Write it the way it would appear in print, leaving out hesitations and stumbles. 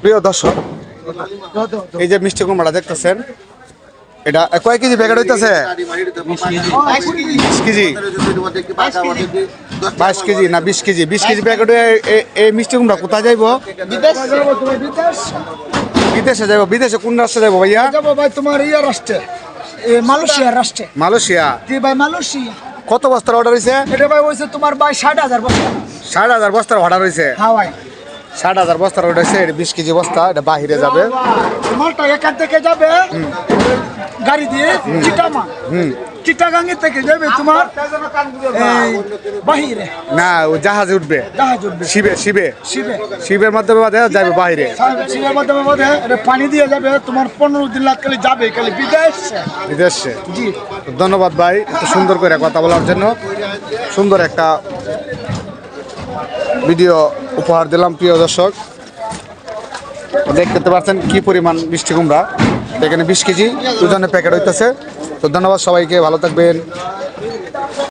প্রিয় দর্শক, এই যে মিষ্টি কুমড়া দেখতেছেন, এটা কয় কেজি প্যাকেট হইতেছে? 20 কেজি, 22 কেজি না 20 কেজি? 20 KG packet. এই মিষ্টি কুমড়া কোথায় যাইবো? বিদেশে যাবো। বিদেশে কোন রাষ্ট্রে যাবো ভাইয়া? যাবো ভাই তোমার রাষ্ট্রে, মালয়েশিয়া রাষ্ট্রে। মালয়েশিয়া? জি ভাই, মালয়েশিয়া। কত বস্তার অর্ডার হয়েছে? এটা ভাই হয়েছে তোমার ভাই 60,000 বস্তা। 60,000 বস্তার অর্ডার হয়েছে? হ্যাঁ ভাই, 60,000 বস্তার অর্ডার হয়েছে। এটা 20 কেজি বস্তা, এটা বাহিরে যাবে। মালটা এখান থেকে যাবে গাড়ি দিয়ে চিটাগাং। চিটাগাং থেকে যাবে তোমার বাহিরে। না, ও জাহাজে উঠবে। জাহাজ উঠবে শিবে শিবে শিবে। শিবের মাধ্যমে যাবে বাহিরে। শিবের মাধ্যমে এটা পানি দিয়ে যাবে তোমার 15 দিন লাগলে যাবে খালি বিদেশে। বিদেশে? জি। ধন্যবাদ ভাই, এত সুন্দর করে কথা বলার জন্য। সুন্দর একটা ভিডিও উপহার দিলাম। প্রিয় দর্শক, দেখতে পাচ্ছেন কি পরিমাণ মিষ্টি কুমড়া। এখানে 20 কেজি ওজনের প্যাকেট হইতেছে। তো ধন্যবাদ সবাইকে, ভালো থাকবেন।